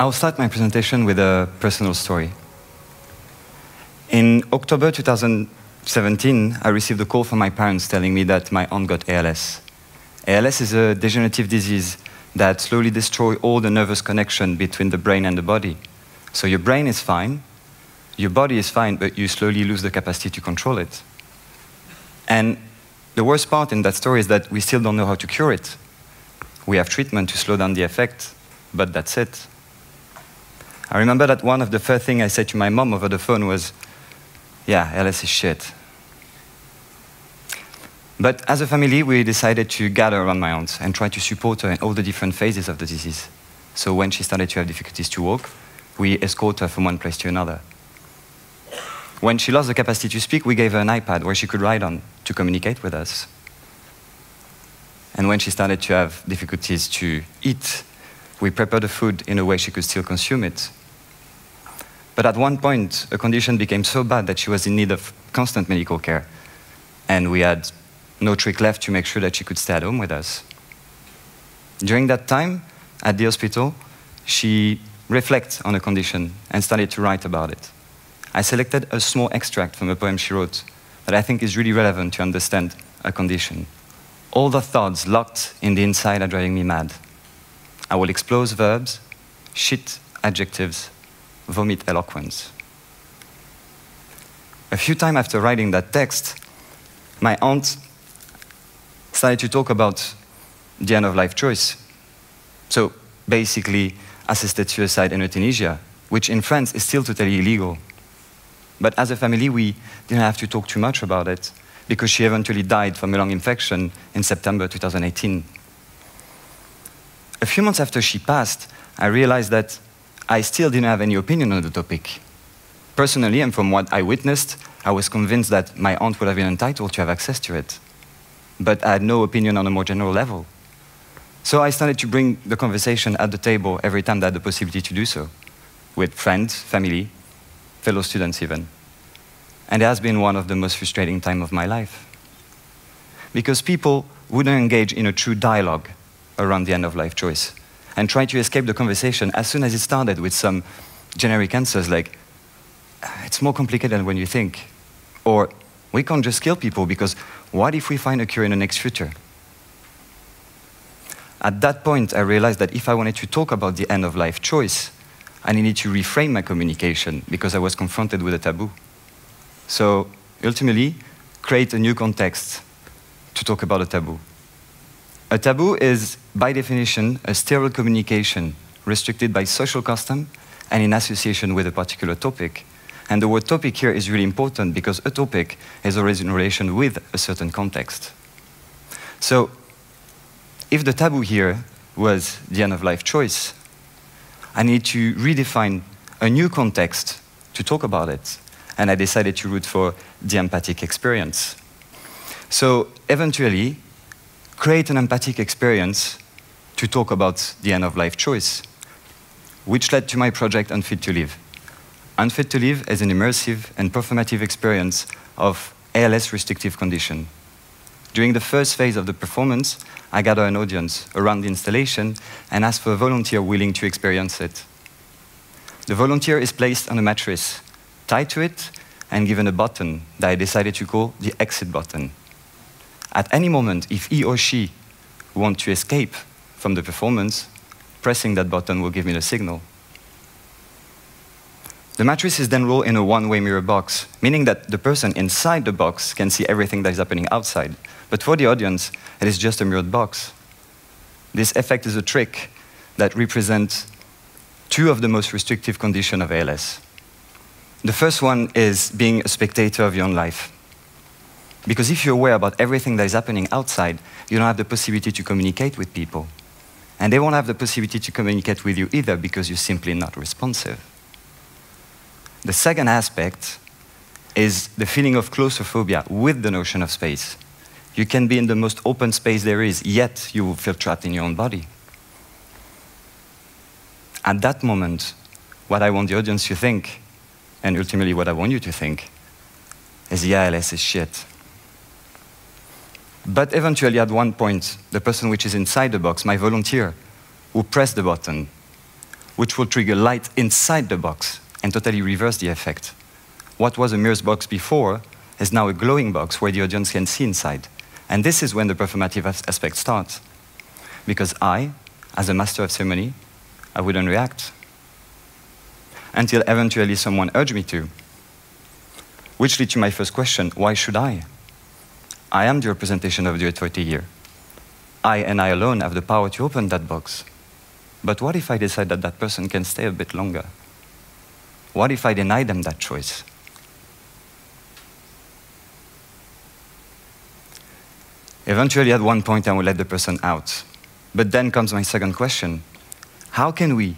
I'll start my presentation with a personal story. In October 2017, I received a call from my parents telling me that my aunt got ALS. ALS is a degenerative disease that slowly destroys all the nervous connection between the brain and the body. So your brain is fine, your body is fine, but you slowly lose the capacity to control it. And the worst part in that story is that we still don't know how to cure it. We have treatment to slow down the effect, but that's it. I remember that one of the first things I said to my mom over the phone was, yeah, ALS is shit. But as a family, we decided to gather around my aunt and try to support her in all the different phases of the disease. So when she started to have difficulties to walk, we escort her from one place to another. When she lost the capacity to speak, we gave her an iPad where she could write on to communicate with us. And when she started to have difficulties to eat, we prepared the food in a way she could still consume it. But at one point, a condition became so bad that she was in need of constant medical care. And we had no trick left to make sure that she could stay at home with us. During that time, at the hospital, she reflected on the condition and started to write about it. I selected a small extract from a poem she wrote that I think is really relevant to understand a condition. All the thoughts locked in the inside are driving me mad. I will explode verbs, shit adjectives, vomit eloquence. A few times after writing that text, my aunt started to talk about the end-of-life choice. So basically, assisted suicide and euthanasia, which in France is still totally illegal. But as a family, we didn't have to talk too much about it because she eventually died from a lung infection in September 2018. A few months after she passed, I realized that I still didn't have any opinion on the topic. Personally, and from what I witnessed, I was convinced that my aunt would have been entitled to have access to it. But I had no opinion on a more general level. So I started to bring the conversation at the table every time that I had the possibility to do so, with friends, family, fellow students even. And it has been one of the most frustrating times of my life. Because people wouldn't engage in a true dialogue around the end-of-life choice and try to escape the conversation as soon as it started with some generic answers like, it's more complicated than when you think. Or, we can't just kill people because what if we find a cure in the next future? At that point, I realized that if I wanted to talk about the end-of-life choice, I needed to reframe my communication because I was confronted with a taboo. So, ultimately, create a new context to talk about a taboo. A taboo is, by definition, a sterile communication restricted by social custom and in association with a particular topic. And the word topic here is really important because a topic is always in relation with a certain context. So, if the taboo here was the end-of-life choice, I need to redefine a new context to talk about it. And I decided to root for the empathic experience. So, eventually, create an empathic experience to talk about the end-of-life choice, which led to my project Unfit to Live. Unfit to Live is an immersive and performative experience of ALS restrictive condition. During the first phase of the performance, I gathered an audience around the installation and asked for a volunteer willing to experience it. The volunteer is placed on a mattress, tied to it, and given a button that I decided to call the exit button. At any moment, if he or she wants to escape from the performance, pressing that button will give me the signal. The mattress is then rolled in a one-way mirror box, meaning that the person inside the box can see everything that is happening outside. But for the audience, it is just a mirrored box. This effect is a trick that represents two of the most restrictive conditions of ALS. The first one is being a spectator of your own life. Because if you're aware about everything that is happening outside, you don't have the possibility to communicate with people. And they won't have the possibility to communicate with you either because you're simply not responsive. The second aspect is the feeling of claustrophobia with the notion of space. You can be in the most open space there is, yet you will feel trapped in your own body. At that moment, what I want the audience to think, and ultimately what I want you to think, is yeah, ALS is shit. But eventually, at one point, the person which is inside the box, my volunteer, who pressed the button, which will trigger light inside the box and totally reverse the effect. What was a mirror's box before is now a glowing box where the audience can see inside. And this is when the performative aspect starts. Because I, as a master of ceremony, I wouldn't react. Until eventually someone urged me to. Which leads to my first question, why should I? I am the representation of the authority here. I and I alone have the power to open that box. But what if I decide that that person can stay a bit longer? What if I deny them that choice? Eventually, at one point, I will let the person out. But then comes my second question. How can we,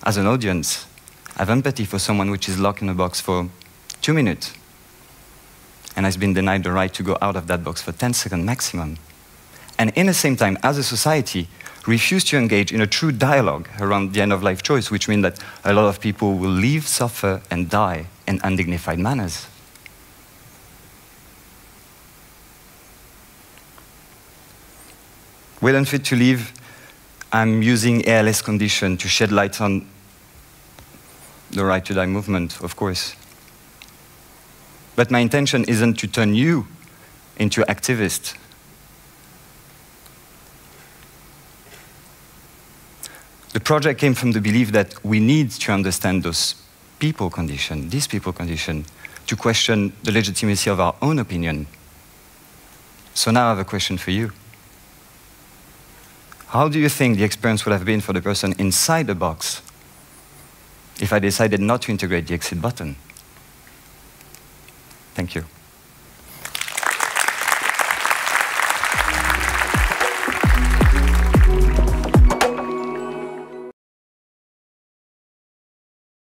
as an audience, have empathy for someone which is locked in a box for 2 minutes and has been denied the right to go out of that box for 10 seconds maximum? And in the same time, as a society, refuse to engage in a true dialogue around the end-of-life choice, which means that a lot of people will live, suffer, and die in undignified manners. With Unfit to Live, I'm using ALS condition to shed light on the right to die movement, of course. But my intention isn't to turn you into activists. The project came from the belief that we need to understand those people condition, these people condition, to question the legitimacy of our own opinion. So now I have a question for you. How do you think the experience would have been for the person inside the box if I decided not to integrate the exit button? Thank you.